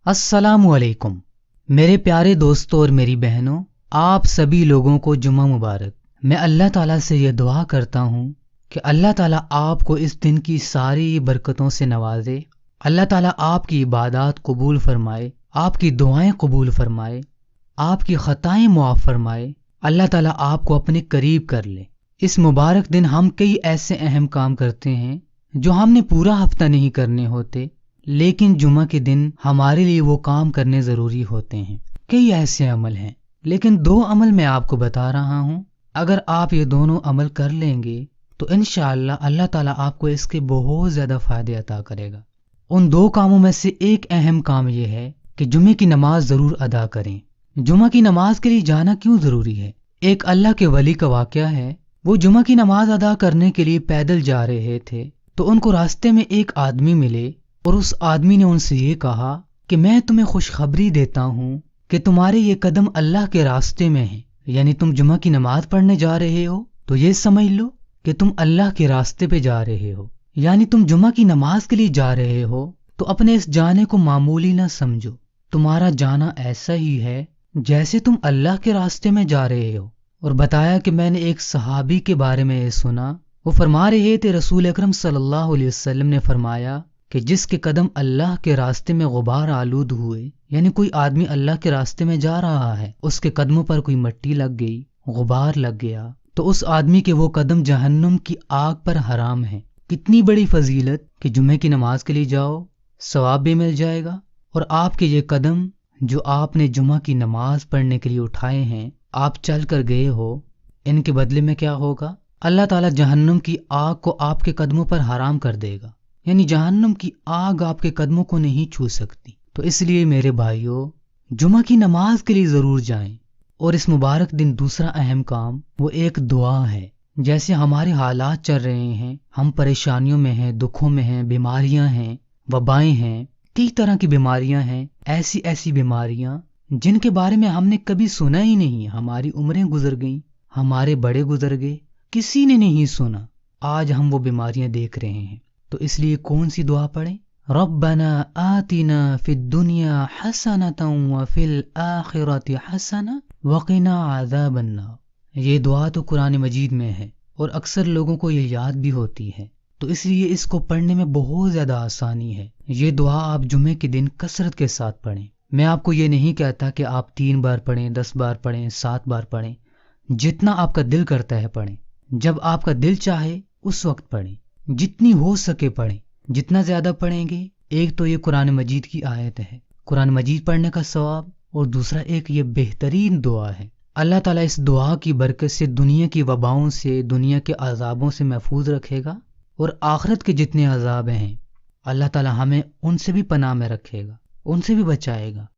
السلام علیکم میرے پیارے دوستوں اور میری بہنوں، آپ سبھی لوگوں کو جمعہ مبارک۔ میں اللہ تعالیٰ سے یہ دعا کرتا ہوں کہ اللہ تعالیٰ آپ کو اس دن کی ساری برکتوں سے نوازے، اللہ تعالیٰ آپ کی عبادات قبول فرمائے، آپ کی دعائیں قبول فرمائے، آپ کی خطائیں معاف فرمائے، اللہ تعالیٰ آپ کو اپنے قریب کر لے۔ اس مبارک دن ہم کئی ایسے اہم کام کرتے ہیں جو ہم نے پورا ہفتہ نہیں کرنے ہوتے، لیکن جمعہ کے دن ہمارے لیے وہ کام کرنے ضروری ہوتے ہیں۔ کئی ایسے عمل ہیں، لیکن 2 عمل میں آپ کو بتا رہا ہوں۔ اگر آپ یہ دونوں عمل کر لیں گے تو انشاءاللہ اللہ تعالیٰ آپ کو اس کے بہت زیادہ فائدے عطا کرے گا۔ ان 2 کاموں میں سے ایک اہم کام یہ ہے کہ جمعے کی نماز ضرور ادا کریں۔ جمعہ کی نماز کے لیے جانا کیوں ضروری ہے؟ ایک اللہ کے ولی کا واقعہ ہے۔ وہ جمعہ کی نماز ادا کرنے کے لیے پیدل جا رہے تھے تو ان کو راستے میں ایک آدمی ملے، اور اس آدمی نے ان سے یہ کہا کہ میں تمہیں خوشخبری دیتا ہوں کہ تمہارے یہ قدم اللہ کے راستے میں ہیں، یعنی تم جمعہ کی نماز پڑھنے جا رہے ہو تو یہ سمجھ لو کہ تم اللہ کے راستے پہ جا رہے ہو، یعنی تم جمعہ کی نماز کے لیے جا رہے ہو تو اپنے اس جانے کو معمولی نہ سمجھو، تمہارا جانا ایسا ہی ہے جیسے تم اللہ کے راستے میں جا رہے ہو۔ اور بتایا کہ میں نے ایک صحابی کے بارے میں یہ سنا، وہ فرما رہے تھے رسول اکرم صلی اللہ علیہ وسلم نے فرمایا کہ جس کے قدم اللہ کے راستے میں غبار آلود ہوئے، یعنی کوئی آدمی اللہ کے راستے میں جا رہا ہے، اس کے قدموں پر کوئی مٹی لگ گئی، غبار لگ گیا، تو اس آدمی کے وہ قدم جہنم کی آگ پر حرام ہیں۔ کتنی بڑی فضیلت کہ جمعے کی نماز کے لیے جاؤ، ثواب بھی مل جائے گا، اور آپ کے یہ قدم جو آپ نے جمعہ کی نماز پڑھنے کے لیے اٹھائے ہیں، آپ چل کر گئے ہو، ان کے بدلے میں کیا ہوگا؟ اللہ تعالیٰ جہنم کی آگ کو آپ کے قدموں پر حرام کر دے گا، یعنی جہنم کی آگ آپ کے قدموں کو نہیں چھو سکتی۔ تو اس لیے میرے بھائیوں، جمعہ کی نماز کے لیے ضرور جائیں۔ اور اس مبارک دن دوسرا اہم کام وہ ایک دعا ہے۔ جیسے ہمارے حالات چل رہے ہیں، ہم پریشانیوں میں ہیں، دکھوں میں ہیں، بیماریاں ہیں، وبائیں ہیں، کئی طرح کی بیماریاں ہیں، ایسی بیماریاں جن کے بارے میں ہم نے کبھی سنا ہی نہیں۔ ہماری عمریں گزر گئیں، ہمارے بڑے گزر گئے، کسی نے نہیں سنا، آج ہم وہ بیماریاں دیکھ رہے ہیں۔ تو اس لیے کون سی دعا پڑھیں؟ ربنا آتنا فی الدنیا حسنۃ وفی الآخرۃ حسنۃ وقنا عذاب النار۔ یہ دعا تو قرآن مجید میں ہے اور اکثر لوگوں کو یہ یاد بھی ہوتی ہے، تو اس لیے اس کو پڑھنے میں بہت زیادہ آسانی ہے۔ یہ دعا آپ جمعے کے دن کثرت کے ساتھ پڑھیں۔ میں آپ کو یہ نہیں کہتا کہ آپ 3 بار پڑھیں، 10 بار پڑھیں، 7 بار پڑھیں، جتنا آپ کا دل کرتا ہے پڑھیں، جب آپ کا دل چاہے اس وقت پڑھیں، جتنی ہو سکے پڑھیں۔ جتنا زیادہ پڑھیں گے، ایک تو یہ قرآن مجید کی آیت ہے، قرآن مجید پڑھنے کا ثواب، اور دوسرا ایک یہ بہترین دعا ہے۔ اللہ تعالیٰ اس دعا کی برکت سے دنیا کی وباؤں سے، دنیا کے عذابوں سے محفوظ رکھے گا، اور آخرت کے جتنے عذاب ہیں اللہ تعالیٰ ہمیں ان سے بھی پناہ میں رکھے گا، ان سے بھی بچائے گا۔